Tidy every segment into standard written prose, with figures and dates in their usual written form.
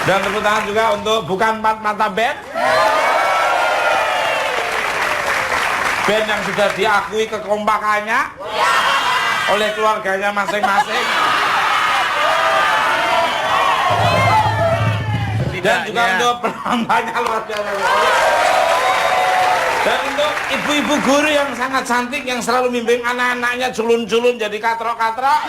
Dan tepuk tangan juga untuk Bukan Empat Mata Band. Band yang sudah diakui kekompakannya oleh keluarganya masing-masing. Dan juga untuk penontonnya luar biasa. Dan untuk ibu-ibu guru yang sangat cantik yang selalu bimbing anak-anaknya culun-culun jadi katrok-katrok.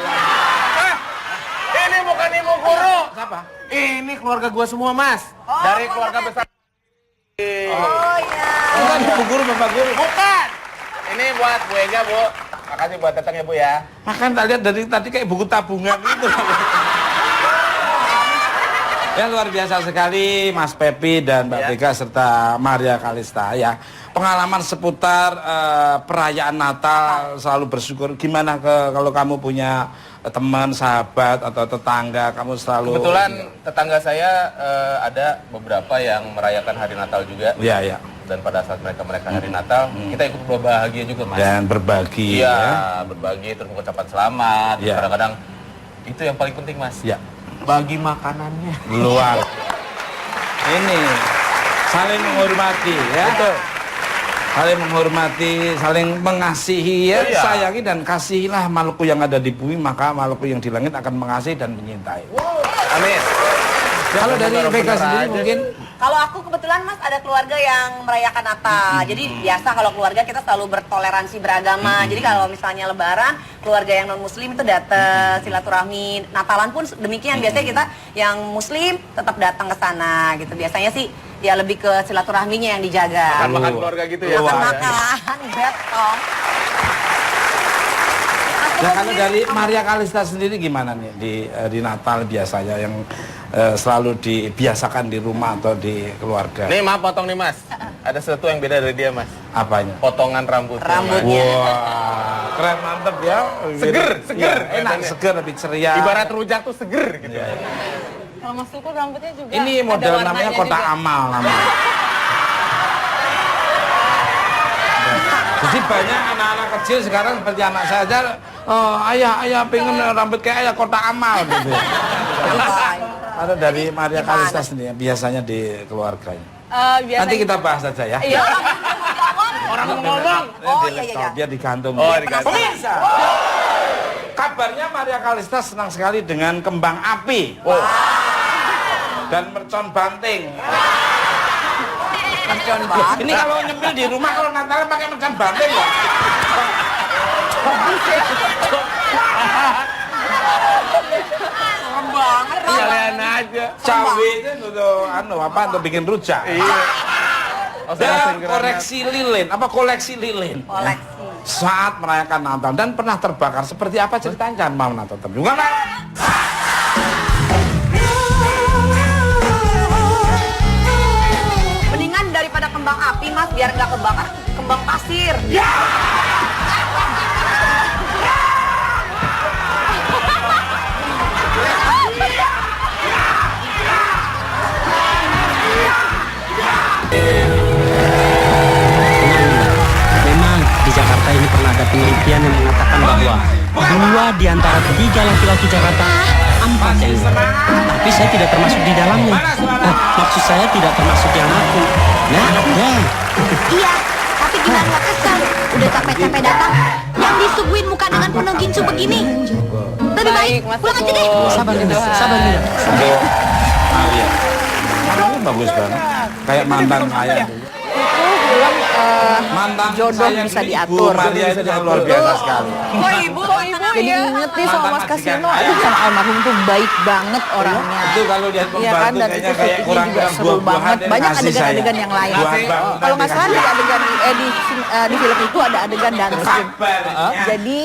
Ini bukan ibu guru. Siapa? Ini keluarga gua semua, Mas. Dari keluarga besar. Oh iya. Bukan ibu guru, bapak guru. Bukan. Ini buat Bu Ega, Bu. Makasih buat datangnya, Bu ya. Makan tak lihat dari tadi kayak buku tabungan itu. Ya luar biasa sekali Mas Pepi dan Mbak Vega serta Maria Kalista ya. Pengalaman seputar perayaan Natal selalu bersyukur. Gimana kalau kamu punya teman, sahabat atau tetangga, kamu selalu... Kebetulan tetangga saya ada beberapa yang merayakan hari Natal juga. Iya, iya. Dan pada saat mereka hari Natal, kita ikut berbahagia juga, Mas. Dan berbagi. Iya, Ya. berbagi, terus mengucapkan selamat. Iya. Kadang-kadang itu yang paling penting, Mas. Ya. Bagi makanannya. Luar. Ini saling menghormati ya. Betul. Saling menghormati, saling mengasihi ya, Iya. sayangi dan kasihilah makhluk yang ada di bumi, maka makhluk yang di langit akan mengasihi dan menyintai. Amin. Kalau dari Vega sendiri mungkin Kalau aku kebetulan Mas ada keluarga yang merayakan Natal. Jadi biasa kalau keluarga kita selalu bertoleransi beragama. Jadi kalau misalnya Lebaran, keluarga yang non Muslim itu datang silaturahmi. Natalan pun demikian. Biasanya kita yang Muslim tetap datang ke sana gitu. Biasanya sih ya lebih ke silaturahminya yang dijaga. Makan keluarga gitu ya. Makan-makan, betong. nah, kalau dari Maria Kalista sendiri gimana nih di Natal biasanya yang selalu dibiasakan di rumah atau di keluarga? Nih maaf potong nih, Mas. Ada sesuatu yang beda dari dia, Mas. Apanya? Potongan rambutnya. Rambutnya. Wah, keren mantep ya. Seger, seger. Ya, enak, seger, lebih ceria. Ibarat rujak tuh seger gitu. Ya. Kalau Mas Tukul rambutnya juga Ini ada model warnanya namanya kotak juga. amal namanya. Jadi banyak anak-anak kecil sekarang seperti anak saya aja, ayah pengen rambut kayak ayah kotak amal gitu ya. Ada dari Maria Kalista sendiri biasanya di keluarganya. Biasanya Nanti kita bahas saja ya. Iya. Orang mau ngomong. Oh, Di iya, laptop, iya. biar digantung. Oh, digantung. Pemirsa, kabarnya Maria Kalista senang sekali dengan kembang api dan mercon banting. Mercon banget. Ini kalau nyemil di rumah kalau Natal pakai mercon banting ya. Serem banget. Kalian aja. Cabai itu untuk untuk bikin rujak. Iya. Dan koreksi lilin, koleksi lilin. Koleksi. Saat merayakan Natal dan pernah terbakar. Seperti apa ceritanya? Jangan mau Natal juga kan? Mendingan daripada kembang api Mas, biar nggak kebakar kembang pasir. Memang di Jakarta ini pernah ada penelitian yang mengatakan bahwa 2 di antara 3 laki-laki Jakarta ampas yang tapi saya tidak termasuk di dalamnya. Maksud saya tidak termasuk yang aku. Nah, ada. Iya, tapi gimana nggak kesel? Udah capek-capek datang, yang disuguhin muka dengan penuh gincu begini. Lebih baik Mas pulang aja deh. Tukul. Sabar Puji Linda, Tuhan. sabar Linda. Untuk Alia. Namanya bagus banget. Kayak mantan saya. Bilang Mantan Jodoh saya bisa ini, diatur. Ibu Maria itu luar biasa sekali. kok ibu Jadi ya. inget nih sama Mantan Mas majikan Kasino, saya. aduh sama almarhum tuh baik banget orangnya. Itu kalau dia Iya kan, pembantu dan kayaknya itu kayak syutingnya kurang juga seru buah-buahan banget. dia Banyak ngasih adegan-adegan saya. yang lain. Buah-buahan Kalau nggak salah di dikasih. adegan di film itu ada adegan dansa. Kabarnya. Jadi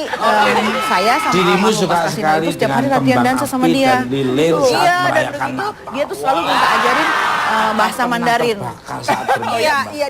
saya sama Dirimu almarhum suka Mas Kasino sekali itu setiap hari dengan latihan kembang dansa sama api dia. dan lilin saat Iya, dan merayakan terus itu Natal. dia tuh selalu minta ajarin bahasa Mandarin. Terbakar saat bermain. Iya, dia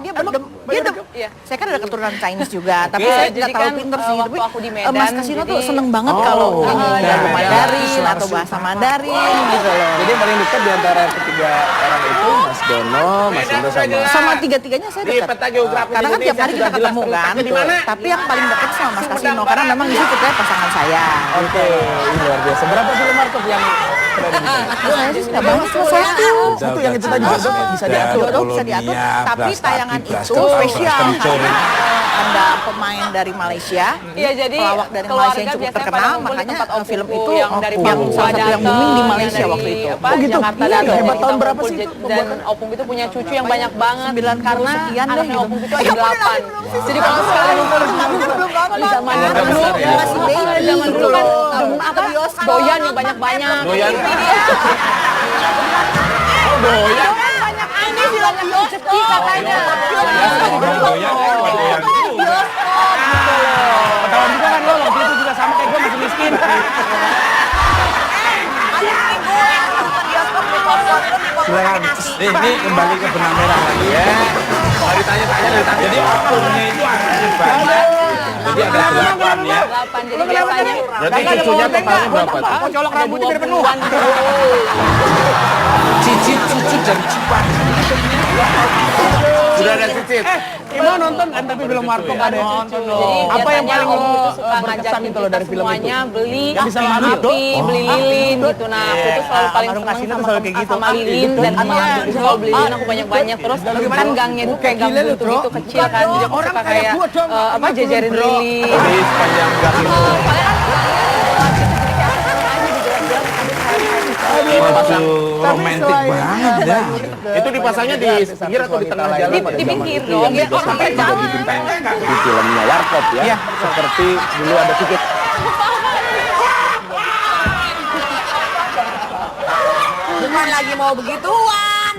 Iya. saya kan ada keturunan Chinese juga, tapi Oke. saya Jadi nggak terlalu kan, pinter sih. waktu Tapi aku di Medan, Mas Kasino tuh jadi- seneng banget Oh, kalau iya, ini iya, lagu iya. Mandarin Suara atau bahasa Sultan. Mandarin gitu loh. Jadi yang paling dekat di antara ketiga orang itu Mas Dono, Mas Indro sama Sama tiga-tiganya saya Di dekat. peta geografi Karena kan tiap Indonesia hari sudah kita jelas ketemu kan. terletaknya di mana. Tapi yang paling dekat sama Mas Kasino karena memang di situ kayak pasangan saya. Oke, ini luar biasa. Berapa film Markov yang Saya sih nggak banget sesuatu. Itu yang itu tadi juga bisa diatur. Dok, bisa diatur. Tapi tayangan itu spesial karena ada pemain dari Malaysia, Iya, jadi pelawak dari keluarga Malaysia yang cukup biasanya terkenal, pada ngumpul di makanya tempat opung film tuh itu yang dari yang Papua salah satu yang booming di Malaysia yang waktu dari, itu. Apa, Oh, gitu? Jakarta Iya, datang, hebat. kita Tahun berapa ngumpul sih itu dan pembuatan? opung itu punya cucu yang banyak banget 90 karena sekian deh anaknya gitu. opung itu ada 8. Jadi kalau sekarang ngumpul di sana kalau di zaman dulu Masih baby. zaman dulu kan Apa bioskop. doyan yang banyak-banyak. Doyan. Doyan banyak ini banyak rezeki katanya. Ketahuan juga kan lo waktu itu juga sama kayak gue masih miskin. Silakan. Ini kembali ke benang merah lagi ya. Kalau ditanya-tanya dari tadi. Jadi opungnya itu ada banyak. Jadi ada 8 ya. 8 jadi biasanya Berarti cucunya totalnya berapa tuh? Mau colok rambutnya biar penuh. Cicit, cucu, dan cipat. Sudah ada cicit. Ima nonton kan tapi belum Marco ada yang nonton Jadi loh. Apa yang paling biasanya lo Om itu suka berkesan ngajakin itu lo dari kita film itu? semuanya beli Yang bisa lo ambil, api, beli lilin gitu. Nah, aku tuh selalu paling Warung senang kasino tuh sama, selalu kayak gitu. sama lilin dan emak aku tuh selalu beli lilin aku banyak-banyak. Terus kan gangnya tuh kayak gang buntu gitu kecil kan. Jadi aku suka kayak apa jajarin lilin. Di sepanjang gang itu. Waduh, romantis banget ya. Itu dipasangnya di pinggir atau di tengah jalan? Di pinggir dong, biar orang Sampai jalan. jadi bintang Di filmnya Warkop ya. Iya. Seperti dulu ada cicit. Bukan lagi mau begituan.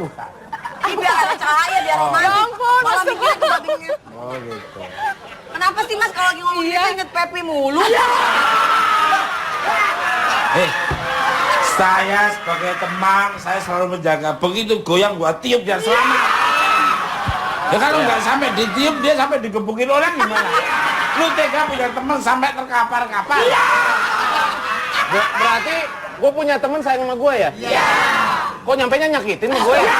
Ini biar ada cahaya, biar romantis. Ya ampun, Malah Mas. mikirnya cuma bingung. Oh gitu. Kenapa sih Mas kalau lagi ngomong gitu inget Pepi mulu? Saya sebagai teman, saya selalu menjaga. Begitu goyang gua tiup biar selamat. Ya kalau nggak sampai ditiup, dia sampai digebukin orang gimana? Lu tega punya teman sampai terkapar-kapar. Berarti gue punya teman sayang sama gue ya? Iya. Kok nyampenya nyakitin sama gue ya?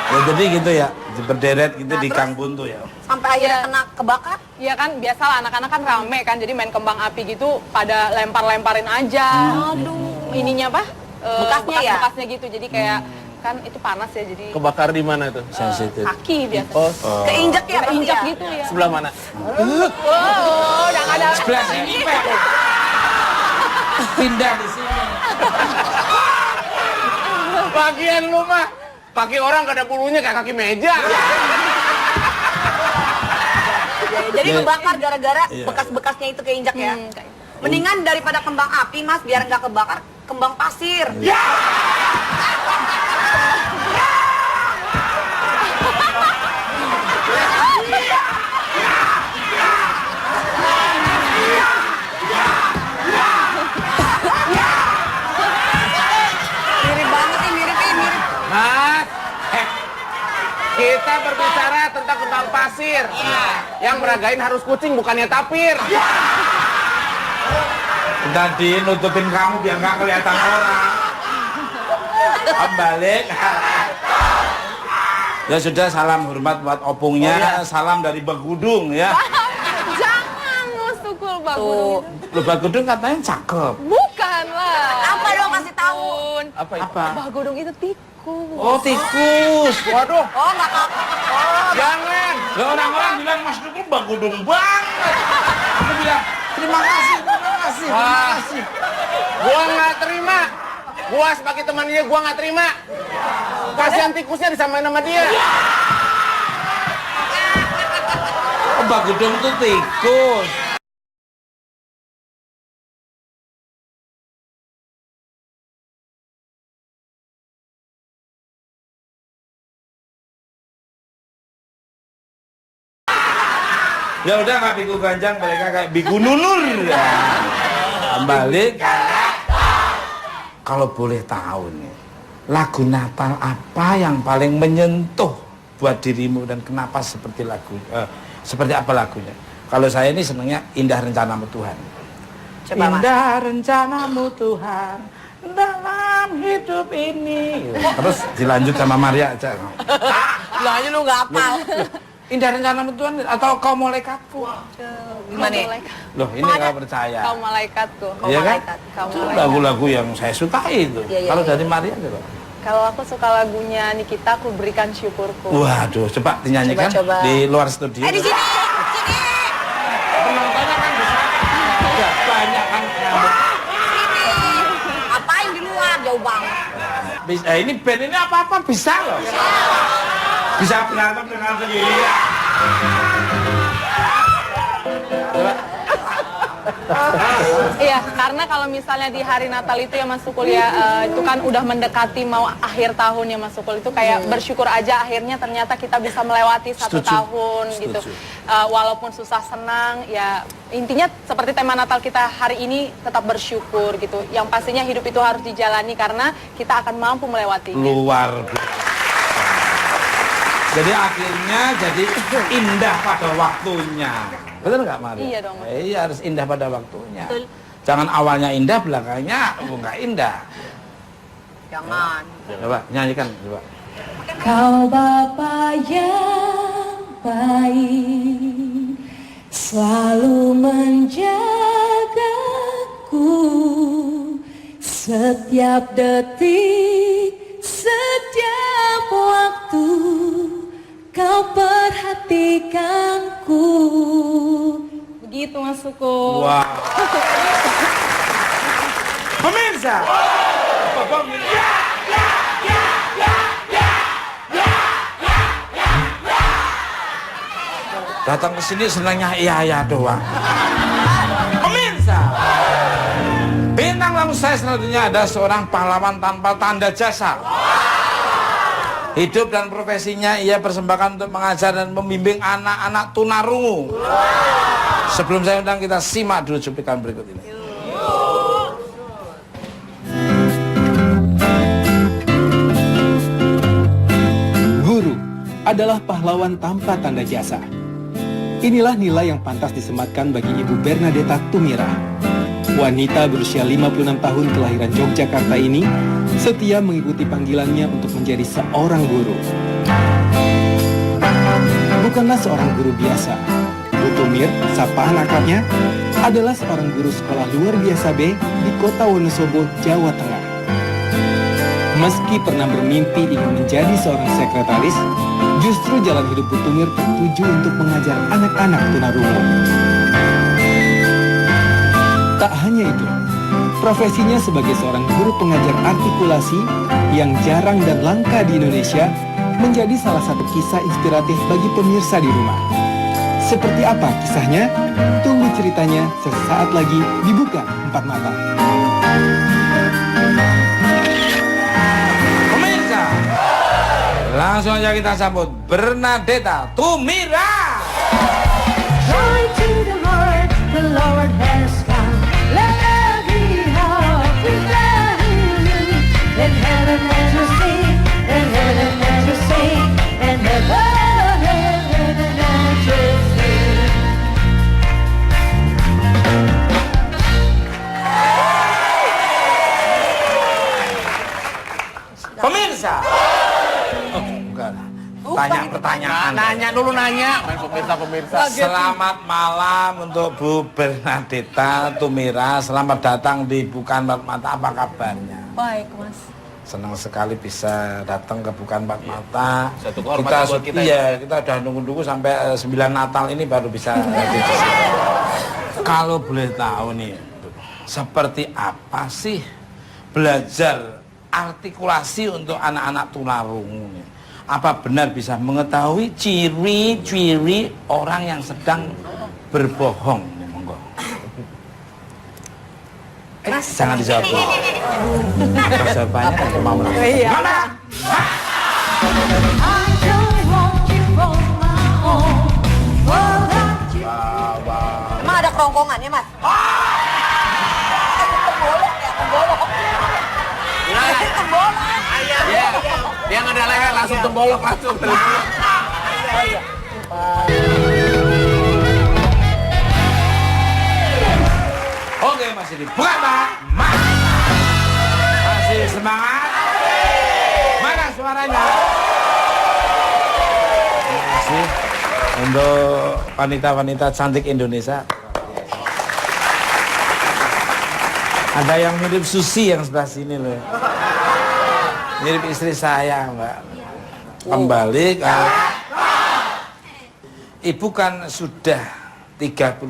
Ya jadi gitu ya, berderet gitu di Kang Buntu ya. Sampai akhirnya kena kebakar? Iya kan, biasalah anak-anak kan rame kan, jadi main kembang api gitu pada lempar-lemparin aja. Aduh. Ininya apa? Bekasnya ya? Bekasnya gitu, jadi kayak kan itu panas ya, jadi Kebakar di mana tuh? Sensitif. kaki biasa. Keinjek ya? Keinjak pasti ya? gitu ya. Sebelah mana? Oh, udah nggak ada. Sebelah sini, Pak. Pindah di sini. Bagian lu mah, kaki orang gak ada bulunya kayak kaki meja. Jadi kebakar gara-gara Iya. bekas-bekasnya itu keinjak ya? Kayak- Mendingan daripada kembang api Mas, biar nggak kebakar, kembang pasir. Mirip banget nih, mirip. Mas, kita berbicara tentang kembang pasir. Yang meragain harus kucing, bukannya tapir. Tadi nutupin kamu biar nggak kelihatan orang. Balik. Ya sudah, salam hormat buat opungnya, salam dari Bagudung ya. Jangan Mas Tukul Bagudung itu. Lu Bagudung katanya cakep. Bukan lah. Apa dong, kasih tahu? Apa itu? Apa? Bagudung itu tikus. Oh tikus. Waduh. Oh, nggak apa. Jangan. Ya orang-orang bilang Mas Dukul Bagudung banget. Aku bilang terima kasih. Gua nggak terima. Gua sebagai teman dia, gua nggak terima. Kasihan tikusnya disamain sama dia. Oh, Bagudung tuh tikus. Ya udah nggak biku ganjang, mereka kayak biku nunur. Ya. Kembali. Kalau boleh tahu nih, lagu Natal apa yang paling menyentuh buat dirimu dan kenapa seperti seperti apa lagunya? Kalau saya ini senangnya Indah Rencanamu Tuhan. Coba, Mas. Indah rencanamu Tuhan dalam hidup ini. Terus dilanjut sama Maria aja. Lah aja lu nggak hafal. Indah rencanamu Tuhan atau kau malaikatku? Gimana? Loh, ini nggak percaya. Kau malaikatku. Iya kan? Kau Itu malaikat. lagu-lagu yang saya sukai itu. Iya, iya, Kalau iya. dari Maria coba. Kalau aku suka lagunya Nikita, Aku Berikan Syukurku. Waduh, coba dinyanyikan Coba. di luar studio. Di sini, sini. Penontonnya kan bisa. Udah banyak kan. Sini. Apain di luar? Jauh banget. Ini band ini apa-apa bisa loh. Bisa berantem dengan sendiri ya. Iya, karena kalau misalnya di hari Natal itu ya Mas Sukul ya, itu kan udah mendekati mau akhir tahun ya Mas Sukul, itu kayak bersyukur aja akhirnya ternyata kita bisa melewati satu Setuju. tahun gitu. Walaupun susah senang ya, intinya seperti tema Natal kita hari ini tetap bersyukur gitu. Yang pastinya hidup itu harus dijalani karena kita akan mampu melewatinya. Luar biasa. Jadi akhirnya jadi indah pada waktunya. Betul nggak Maria? Iya dong, Mas. Iya, harus indah pada waktunya. Betul. Jangan awalnya indah, belakangnya nggak indah. Jangan. Coba nyanyikan coba. Kau Bapa yang baik, selalu menjagaku setiap detik, setiap waktu. Kau perhatikanku. Begitu Mas Sukul. Wow. Pemirsa. Pemirsa. Datang ke sini senangnya iya doang. Pemirsa. Bintang tamu saya selanjutnya ada seorang pahlawan tanpa tanda jasa. Hidup dan profesinya ia persembahkan untuk mengajar dan membimbing anak-anak tunarungu. Sebelum saya undang, kita simak dulu cuplikan berikut ini. Guru adalah pahlawan tanpa tanda jasa. Inilah nilai yang pantas disematkan bagi Ibu Bernadetta Tumira. Wanita berusia 56 tahun kelahiran Yogyakarta ini setia mengikuti panggilannya untuk menjadi seorang guru. Bukanlah seorang guru biasa. Bu Tumir, sapaan akrabnya, adalah seorang guru sekolah luar biasa B di kota Wonosobo, Jawa Tengah. Meski pernah bermimpi ingin menjadi seorang sekretaris, justru jalan hidup Bu Tumir tertuju untuk mengajar anak-anak tunarungu. Tak hanya itu, profesinya sebagai seorang guru pengajar artikulasi yang jarang dan langka di Indonesia menjadi salah satu kisah inspiratif bagi pemirsa di rumah. Seperti apa kisahnya? Tunggu ceritanya sesaat lagi di Bukan Empat Mata. Pemirsa, langsung aja kita sambut Bernadetta Tumira. Joy to the Lord, the Lord has come. Let every heart declare Him. Let heaven answer sing, and heaven answer sing, and heaven answer sing. Pemirsa. Oh, enggak. Tanya pertanyaan. Nanya dulu nanya, pemirsa. Selamat malam untuk Bu Bernadetta Tumira. Selamat datang di Bukan Empat Mata. Apa kabarnya? Baik Mas. Senang sekali bisa datang ke Bukan Empat Mata. Satu kehormatan buat kita. Iya, kita udah nunggu-nunggu sampai 9 Natal ini baru bisa hadir di sini. Kalau boleh tahu nih, Bu, seperti apa sih belajar artikulasi untuk anak-anak tunarungu nih? Apa benar bisa mengetahui ciri-ciri orang yang sedang berbohong? Monggo. Jangan dijawab dulu. Jawabannya kan mau. Iya. Mana? I don't want you on my own. Without you. Emang ada kerongkongannya, Mas? Pembolok ya, pembolok. Pembolok. Iya. Dia nggak ada leher langsung tembolok langsung. Oke, masih di Bukan Pak. Masih semangat. Mana suaranya? Masih. Untuk wanita-wanita cantik Indonesia. Ada yang mirip Susi yang sebelah sini loh. Mirip istri saya, Mbak. Kembali ke Ibu kan sudah 35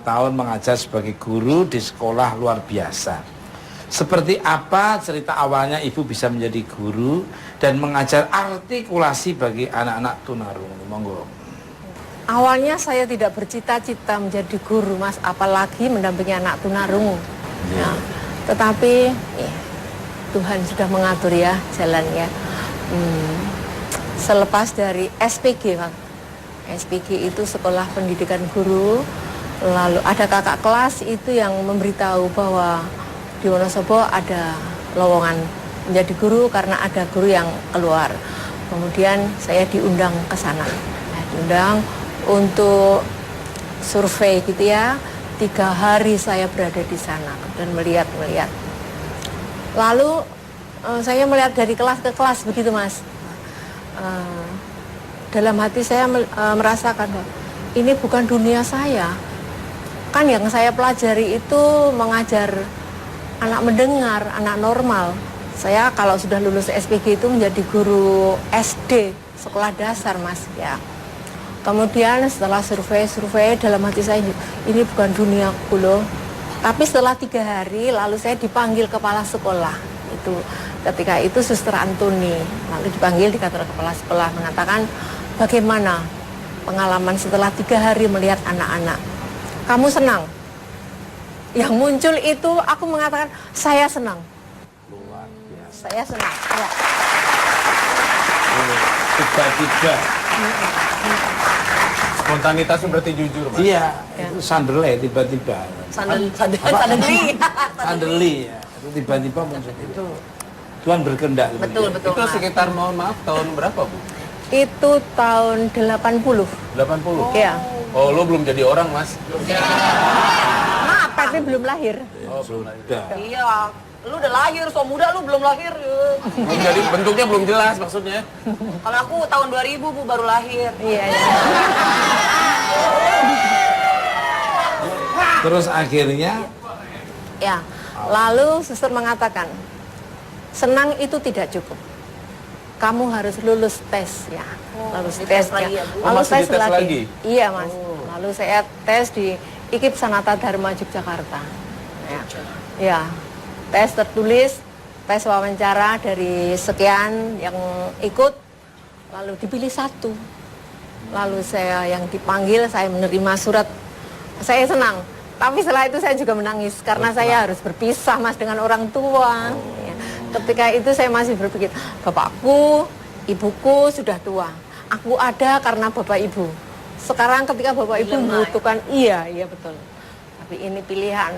tahun mengajar sebagai guru di sekolah luar biasa. Seperti apa cerita awalnya Ibu bisa menjadi guru dan mengajar artikulasi bagi anak-anak tunarungu? Monggo. Awalnya saya tidak bercita-cita menjadi guru, Mas, apalagi mendampingi anak tunarungu. Ya. Tetapi Tuhan sudah mengatur ya jalannya. Selepas dari SPG, Bang. SPG itu sekolah pendidikan guru. Lalu ada kakak kelas itu yang memberitahu bahwa di Wonosobo ada lowongan menjadi guru karena ada guru yang keluar. Kemudian saya diundang ke sana. Diundang untuk survei gitu ya. 3 hari saya berada di sana dan melihat. Lalu saya melihat dari kelas ke kelas begitu, Mas. Dalam hati saya merasakan bahwa ini bukan dunia saya. Kan yang saya pelajari itu mengajar anak mendengar, anak normal. Saya kalau sudah lulus SPG itu menjadi guru SD, sekolah dasar, Mas, ya. Kemudian setelah survei dalam hati saya, ini bukan duniaku loh. Tapi setelah 3 hari, lalu saya dipanggil kepala sekolah. Ketika itu Suster Antoni, lalu dipanggil di kantor kepala sekolah, mengatakan bagaimana pengalaman setelah 3 hari melihat anak-anak. Kamu senang? Yang muncul itu aku mengatakan saya senang. Luar biasa. Saya senang. Ya. Tiba-tiba. Spontanitasnya berarti jujur, Mas. Iya, itu sandele tiba-tiba. Sandeli. Ya. Itu tiba-tiba muncul itu. Tuhan berkehendak. Betul. Itu sekitar, mohon maaf, tahun berapa, Bu? Itu tahun 80. 80? Iya. Oh, lo belum jadi orang, Mas? Maaf, tapi belum lahir. Oh, belum lahir. Iya, lu udah lahir, so muda lu belum lahir. Belum jadi, bentuknya belum jelas maksudnya. Kalau aku tahun 2000 Bu baru lahir. Iya. Terus akhirnya Ya, lalu suster mengatakan, senang itu tidak cukup. Kamu harus lulus tes ya. Lulus tes lagi ya, Bu? Lalu masih dites lagi? Iya, Mas. Lalu saya tes di IKIP Sanata Dharma Yogyakarta. Ya, tes tertulis, tes wawancara dari sekian yang ikut, lalu dipilih 1. Lalu saya yang dipanggil, saya menerima surat. Saya senang. Tapi setelah itu saya juga menangis karena saya harus berpisah, Mas, dengan orang tua. Ya. Ketika itu saya masih berpikir, bapakku, ibuku sudah tua. Aku ada karena bapak ibu. Sekarang ketika bapak ibu membutuhkan, iya betul. Tapi ini pilihan.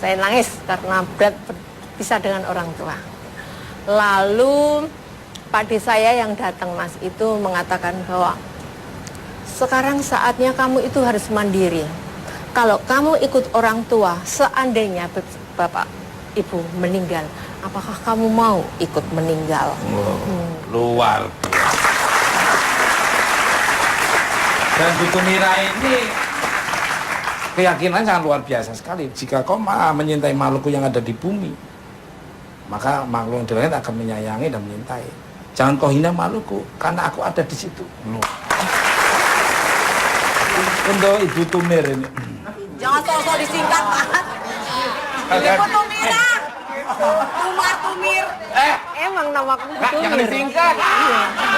Saya nangis karena berat berpisah dengan orang tua. Lalu Pak D saya yang datang, Mas, itu mengatakan bahwa sekarang saatnya kamu itu harus mandiri. Kalau kamu ikut orang tua, seandainya bapak ibu meninggal, apakah kamu mau ikut meninggal? luar biasa. Dan Bu Tumira ini keyakinan sangat luar biasa sekali. Jika kau menyintai makhlukku yang ada di bumi, maka makhluk yang di langit akan menyayangi dan menyintai. Jangan kau hina makhlukku, karena aku ada di situ. Untuk Ibu Tumir ini. Jangan sosok disingkat, Mas. Ibu Tumira. Tumir. Emang namaku Tumir. Jangan disingkat.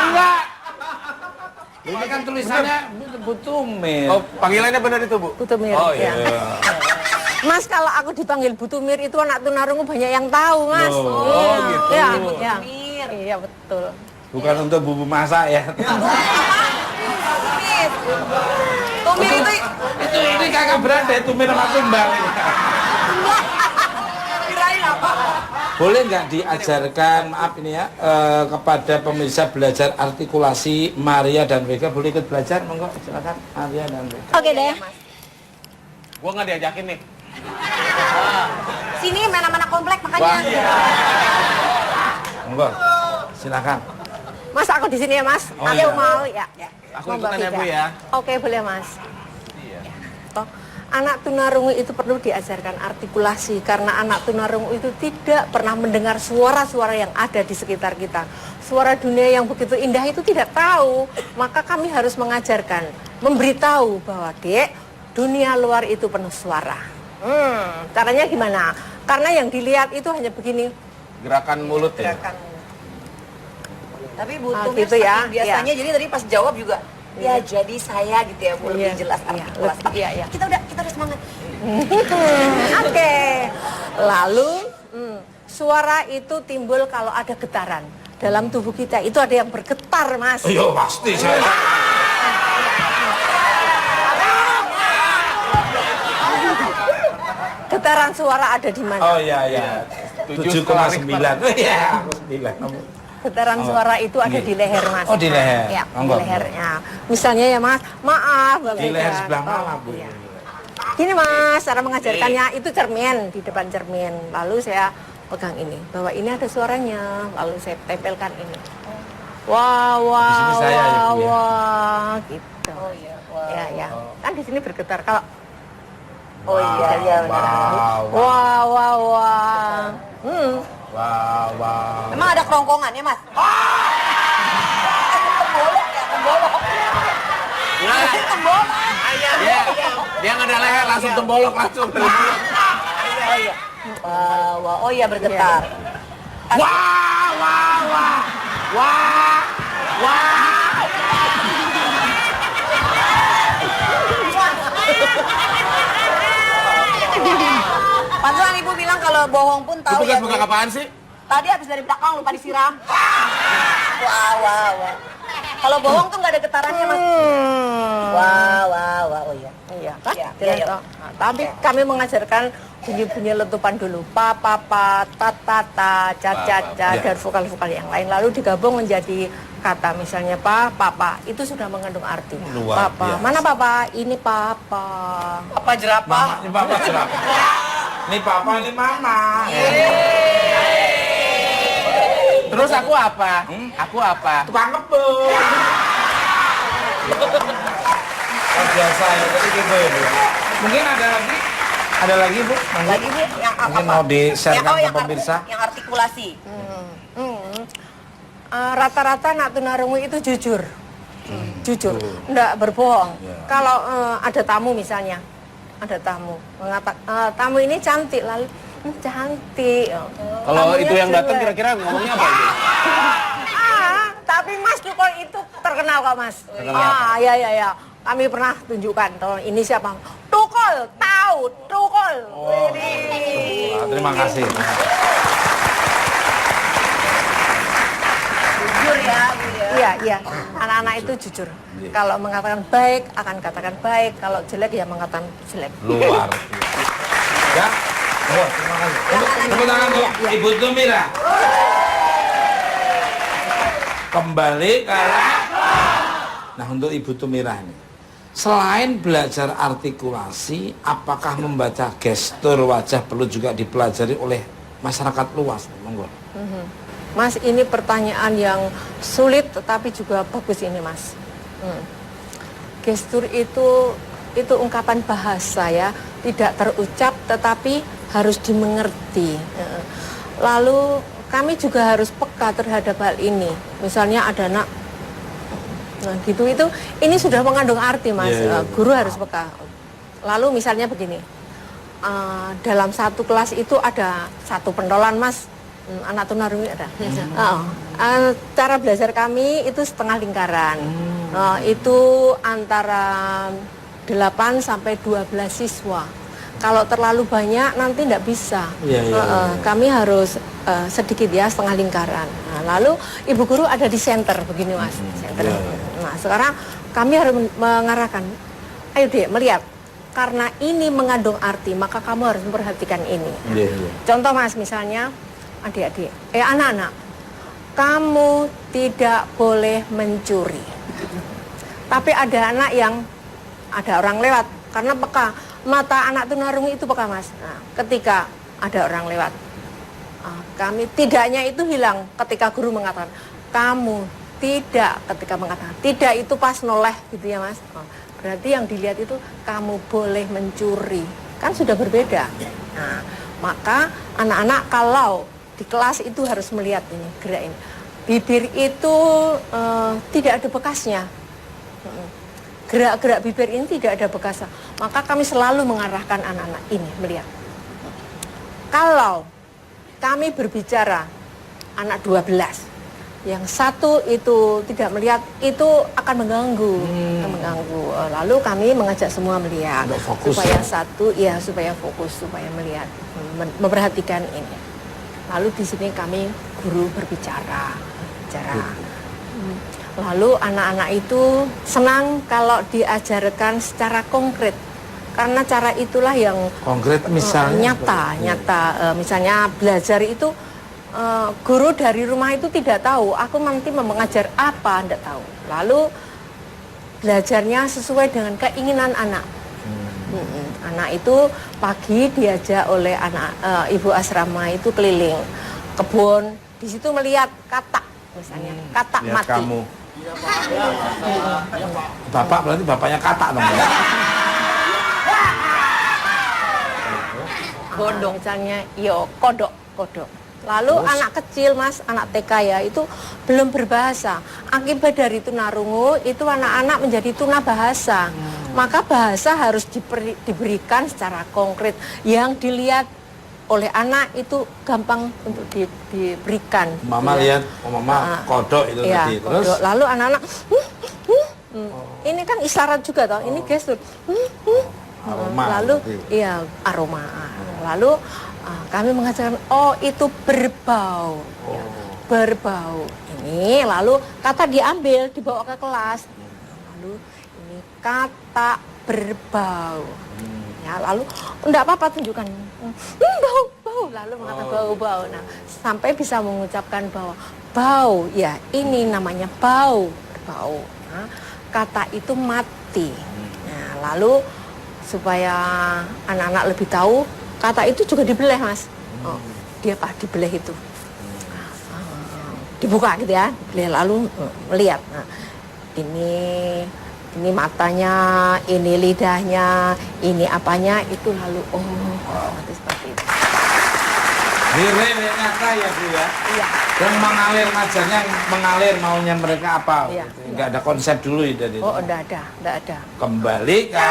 Enggak. Ini kan tulisannya Bu Tumir. Oh, panggilannya benar itu, Bu? Bu Tumir. Oh, iya. Mas, kalau aku dipanggil Bu Tumir itu anak tunarungu banyak yang tahu, Mas. Oh, gitu. Ya, Bu ya. Tumir. Iya, betul. Bukan untuk bumbu masak ya. Tumir itu Ini kakak berada, Tumir sama Tumbal. kirain apa? Boleh nggak diajarkan, maaf ini ya, kepada pemirsa belajar artikulasi Maria dan Vega, boleh ikut belajar? Monggo, silakan Maria dan Vega. Oke deh. Gua nggak diajakin nih. Sini main sama anak komplek makanya. Monggo, silakan. Mas aku di sini ya Mas. Oh, Aku iya. mau ya. Aku Mau ikutan Mbak ya, Bu, Vega. ya. Oke, boleh Mas. Toh, anak tunarungu itu perlu diajarkan artikulasi karena anak tunarungu itu tidak pernah mendengar suara-suara yang ada di sekitar kita. Suara dunia yang begitu indah itu tidak tahu. Maka kami harus mengajarkan, memberitahu bahwa Dek, dunia luar itu penuh suara. Caranya gimana? Karena yang dilihat itu hanya begini. Gerakan mulut ya. Tapi butuh gitu ya, biasanya ya. jadi tadi pas jawab juga ya jadi saya gitu ya, Bu, lebih Iya, jelas iya, artikulasi. iya. Kita udah semangat. Oke. Lalu suara itu timbul kalau ada getaran dalam tubuh kita. Itu ada yang bergetar, Mas. Iya pasti saya. Getaran suara ada di mana? Oh iya iya. 7,9. Iya, 9. Getaran suara itu ada di leher, Mas. Oh, di leher. Ya, di Enggak, lehernya. Misalnya ya, Mas, maaf, Mbak Di leher Vega. sebelah mana, Bu? Iya. Gini, Mas, cara mengajarkannya itu cermin, di depan cermin. Lalu saya pegang ini, bahwa ini ada suaranya. Lalu saya tempelkan ini. Wah, Di wah, sini saya ya, wah, Bu, ya? wah, gitu. Oh iya, wah. Ya, ya. Kan di sini bergetar. Kalau Oh iya, benar. wah, wah, wah. Wow, wow. Emang ada kerongkongan ya, Mas? Tembolok ya, tembolok. Tembolok. Iya. Dia nggak ada leher langsung tembolok langsung. Oh iya. Wah, oh iya bergetar. Wah, wah, wah. Wah, wah. Pantesan Ibu bilang kalau bohong pun tahu Itu ya. gas buka apaan sih? Tadi habis dari belakang lupa disiram. Wah. Kalau bohong tuh nggak ada getarannya, Mas. Wah. Oh iya. Iya, kan? Iya, Jelas iya. toh. Nah, tapi kami mengajarkan bunyi-bunyi letupan dulu. Pa, pa, pa, ta, ta, ta, ca, ca, ca, Iya. dan vokal-vokal yang lain. Lalu digabung menjadi kata misalnya pa, papa. Itu sudah mengandung arti. Luar Papa. biasa. Mana papa? Ini papa. Apa jerapah? Ini papa jerapah. Ini papa, ini mama. Terus aku apa? Aku apa? Tukang kebun. Oh, biasa ya, tadi gitu ya, Bu. Mungkin ada lagi? Ada lagi, Bu? Lagi Bu, yang apa? Mungkin mau di-share-kan ke yang pemirsa? Yang artikulasi. Rata-rata anak tunarungu itu jujur. Jujur, enggak berbohong. Kalau ada tamu misalnya, ada tamu mengatakan tamu ini cantik, lalu cantik. Kalau Tamunya itu yang datang jelek. kira-kira ngomongnya apa itu? Tapi Mas Tukul itu terkenal kok Mas. Ya. Kami pernah tunjukkan. Ini siapa? Tukul, tahu, Tukul. Wah, terima kasih. Jujur ya, Bu ya. Iya. Anak-anak itu jujur. Kalau mengatakan baik, akan katakan baik. Kalau jelek, ya mengatakan jelek. Luar biasa. Ya? Oh, terima kasih. Tepuk tangan untuk Ibu Tumira. Kembali ke... Nah, untuk Ibu Tumira ini. Selain belajar artikulasi, apakah membaca gestur wajah perlu juga dipelajari oleh masyarakat luas? Monggo. Mas, ini pertanyaan yang sulit tetapi juga bagus ini, Mas. Gestur itu ungkapan bahasa ya, tidak terucap tetapi harus dimengerti. Lalu kami juga harus peka terhadap hal ini. Misalnya ada anak, nah gitu ini sudah mengandung arti, Mas. Guru harus peka. Lalu misalnya begini, dalam satu kelas itu ada satu pentolan, Mas. Anak tunarungu ada. Cara belajar kami itu setengah lingkaran. Itu antara 8 sampai 12 siswa. Kalau terlalu banyak nanti tidak bisa. Kami harus sedikit ya, setengah lingkaran. Nah, lalu ibu guru ada di center begini, Mas. Center. Nah, sekarang kami harus mengarahkan. Ayo Dek, melihat. Karena ini mengandung arti, maka kamu harus memperhatikan ini. Contoh, Mas, misalnya adik-adik, anak-anak, kamu tidak boleh mencuri. Tapi ada anak yang ada orang lewat, karena peka, mata anak tunarungu itu peka, Mas. Nah, ketika ada orang lewat, kami tidaknya itu hilang ketika guru mengatakan, kamu tidak, ketika mengatakan tidak itu pas noleh gitu ya Mas. Oh, berarti yang dilihat itu kamu boleh mencuri. Kan sudah berbeda. Nah, maka anak-anak kalau di kelas itu harus melihat ini, gerak ini. Bibir itu tidak ada bekasnya. Gerak-gerak bibir ini tidak ada bekasnya. Maka kami selalu mengarahkan anak-anak ini melihat. Kalau kami berbicara anak 12, yang satu itu tidak melihat, itu akan mengganggu, Lalu kami mengajak semua melihat supaya satu, ya supaya fokus, supaya melihat, memperhatikan ini. Lalu di sini kami guru berbicara. Lalu anak-anak itu senang kalau diajarkan secara konkret, karena cara itulah yang konkret, misalnya nyata. Misalnya belajar itu guru dari rumah itu tidak tahu, aku nanti mengajar apa, tidak tahu. Lalu belajarnya sesuai dengan keinginan anak. Anak itu pagi diajak oleh anak ibu asrama itu keliling kebun, di situ melihat katak, misalnya katak lihat mati. Kamu. Bapak berarti bapaknya katak dong ya? Bodong, misalnya, kodok. Lalu anak kecil Mas, anak TK ya, itu belum berbahasa. Akibat dari tunarungu itu anak-anak menjadi tuna bahasa. Maka bahasa harus diberikan secara konkret. Yang dilihat oleh anak itu gampang untuk diberikan. Mama lihat, mama kodok itu ya, tadi. Terus? Kodok. Lalu anak-anak, ini kan isyarat juga toh, ini gestur. Aroma. Lalu, iya aroma. Lalu kami mengatakan, oh itu berbau, berbau. Ini lalu kata diambil, dibawa ke kelas. Lalu ini kata berbau. Ya, lalu enggak apa-apa tunjukkan. Bau. Lalu mengatakan bau. Nah, sampai bisa mengucapkan bahwa bau, ya ini namanya bau, berbau. Nah, kata itu mati. Nah, lalu supaya anak-anak lebih tahu, kata itu juga dibelah Mas. Dia dibelah itu. Dibuka gitu ya, dibelah lalu melihat. Nah, ini matanya, ini lidahnya, ini apanya, itu lalu seperti itu. Real nyata ya Bu ya? Iya. Yang mengalir ngajarnya, mengalir maunya mereka apa? Iya. Gitu. Nggak ada konsep dulu dari itu. Enggak ada. Kembali ke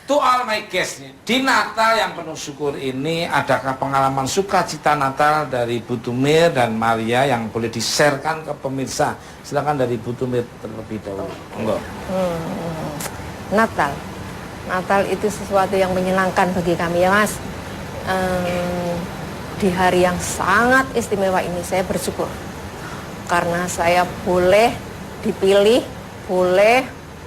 to all my guests, di Natal yang penuh syukur ini, adakah pengalaman sukacita Natal dari Bu Tumir dan Maria yang boleh di-sharekan ke pemirsa? Silakan dari Bu Tumir terlebih dahulu. Enggak. Natal itu sesuatu yang menyenangkan bagi kami ya Mas. Di hari yang sangat istimewa ini saya bersyukur karena saya boleh dipilih, boleh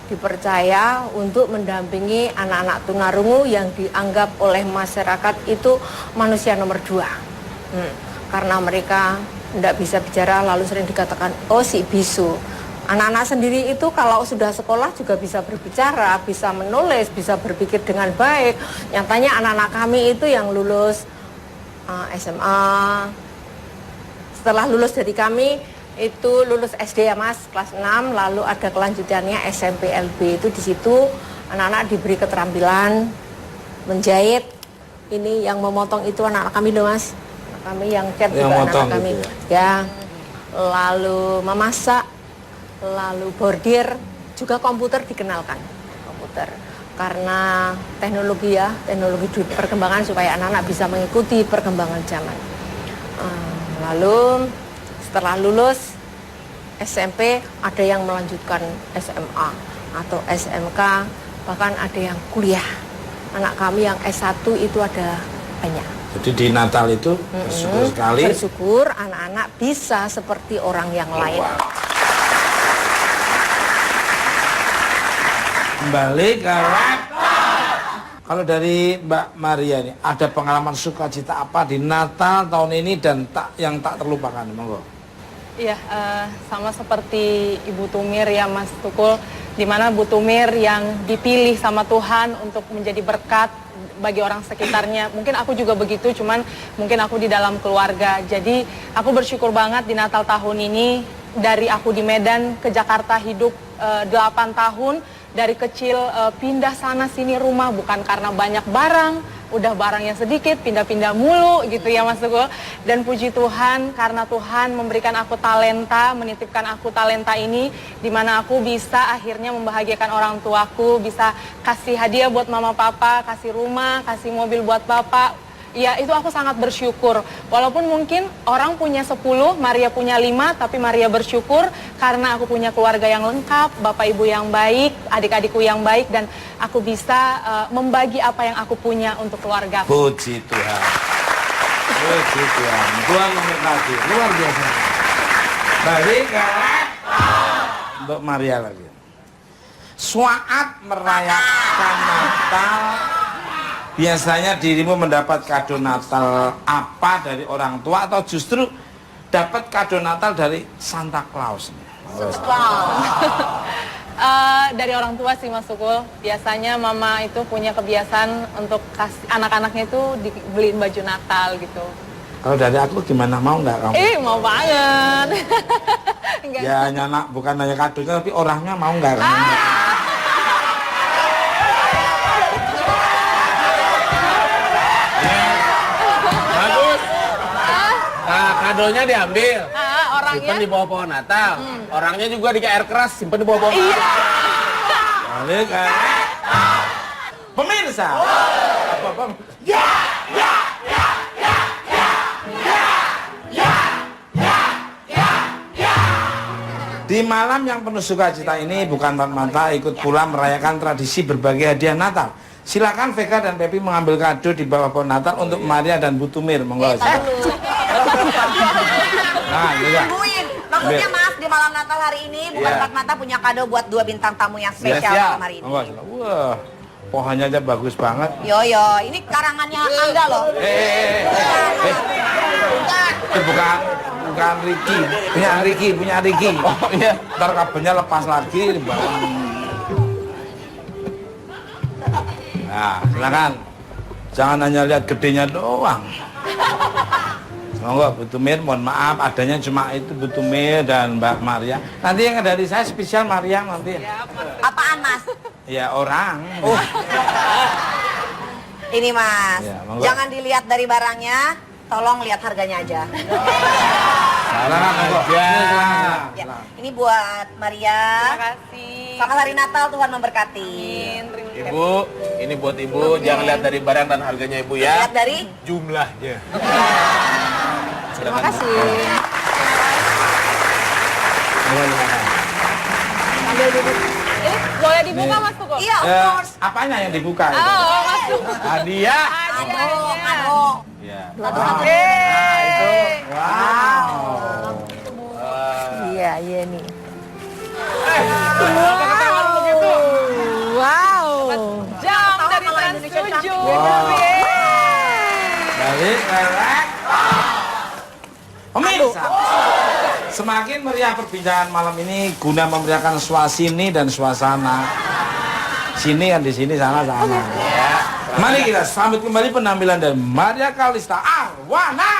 dipercaya untuk mendampingi anak-anak tunarungu yang dianggap oleh masyarakat itu manusia nomor 2. Karena mereka tidak bisa bicara, lalu sering dikatakan, oh si bisu. Anak-anak sendiri itu kalau sudah sekolah juga bisa berbicara, bisa menulis, bisa berpikir dengan baik. Nyatanya anak-anak kami itu yang lulus SMA, setelah lulus dari kami, itu lulus SD ya Mas, kelas 6, lalu ada kelanjutannya SMP LB. Itu di situ anak-anak diberi keterampilan menjahit. Ini yang memotong itu anak-anak kami loh Mas. Anak kami yang cat juga anak-anak kami. Gitu ya. Lalu memasak, lalu bordir, juga komputer dikenalkan. Komputer. Karena teknologi ya, teknologi perkembangan supaya anak-anak bisa mengikuti perkembangan zaman. Lalu setelah lulus SMP ada yang melanjutkan SMA atau SMK, bahkan ada yang kuliah. Anak kami yang S1 itu ada banyak. Jadi di Natal itu bersyukur sekali. Bersyukur anak-anak bisa seperti orang yang lain. Kembali ke kalau dari Mbak Maria ini ada pengalaman sukacita apa di Natal tahun ini dan yang tak terlupakan, monggo. Iya, sama seperti Ibu Tumir ya Mas Tukul, di mana Bu Tumir yang dipilih sama Tuhan untuk menjadi berkat bagi orang sekitarnya. Mungkin aku juga begitu, cuman mungkin aku di dalam keluarga. Jadi aku bersyukur banget di Natal tahun ini, dari aku di Medan ke Jakarta hidup 8 tahun, dari kecil pindah sana sini rumah bukan karena banyak barang, udah barangnya sedikit, pindah-pindah mulu gitu ya Mas Teguh. Dan puji Tuhan karena Tuhan memberikan aku talenta, menitipkan aku talenta ini, di mana aku bisa akhirnya membahagiakan orang tuaku, bisa kasih hadiah buat mama papa, kasih rumah, kasih mobil buat bapak. Ya itu aku sangat bersyukur. Walaupun mungkin orang punya 10, Maria punya 5, tapi Maria bersyukur karena aku punya keluarga yang lengkap, bapak ibu yang baik, adik-adikku yang baik, dan aku bisa membagi apa yang aku punya untuk keluarga. Puji Tuhan. Puji Tuhan. Tuhan memberkati. Luar biasa. Balik untuk Maria lagi. Saat merayakan Natal, biasanya dirimu mendapat kado Natal apa dari orang tua, atau justru dapat kado Natal dari Santa Claus? Dari orang tua sih Mas Sukul. Biasanya mama itu punya kebiasaan untuk kasih anak-anaknya itu dibeliin baju Natal gitu. Kalau dari aku gimana, mau nggak kamu? Mau banget. Ya nyana, bukan hanya kadonya tapi orangnya mau nggak kamu? Kadonya diambil, orangnya simpen di bawah pohon Natal. Orangnya juga di air keras, simpen di bawah pohon Natal. Balik pemirsa. Di malam yang penuh sukacita ini, bukan mata ikut pula merayakan tradisi berbagi hadiah Natal. Silakan Vega dan Pepi mengambil kado di bawah pohon Natal untuk Maria dan Bu Tumir. Monggo. Nah, Tungguin. Maksudnya Mas, di malam Natal hari ini bukan Empat Mata punya kado buat 2 bintang tamu yang spesial hari ini. Wah, pohonnya aja bagus banget. Yo, ini karangannya Angga loh. Bukan Ricky, punya Ricky. Oh iya. Ntar kabelnya lepas lagi. Nah, silakan. Jangan hanya lihat gedenya doang. Monggo Bu Tumir, mohon maaf adanya cuma itu Bu Tumir dan Mbak Maria. Nanti yang dari saya spesial Maria nanti. Apaan Mas? Ya orang. Ini Mas, Ya, monggo. jangan dilihat dari barangnya, tolong lihat harganya aja. Silakan monggo. Ya, ini buat Maria. Terima kasih. Selamat hari Natal, Tuhan memberkati. Ibu, ini buat Ibu, jangan lihat dari barang dan harganya Ibu ya. Lihat dari jumlahnya. Terima kasih. Ambil dulu. Ini boleh dibuka Mas Sukul? Iya, of course. Apanya yang dibuka itu? Mas Sukul. Hadiah. Kado. Ya. Nah, itu. Wow. Iya nih. Wow. Jam dari Trans 7. Balik, lelek. Pemirsa, semakin meriah perbincangan malam ini guna memeriahkan suasini dan suasana. Sini kan di sini, sana. Mari kita sambut kembali penampilan dari Maria Kalista Arwana.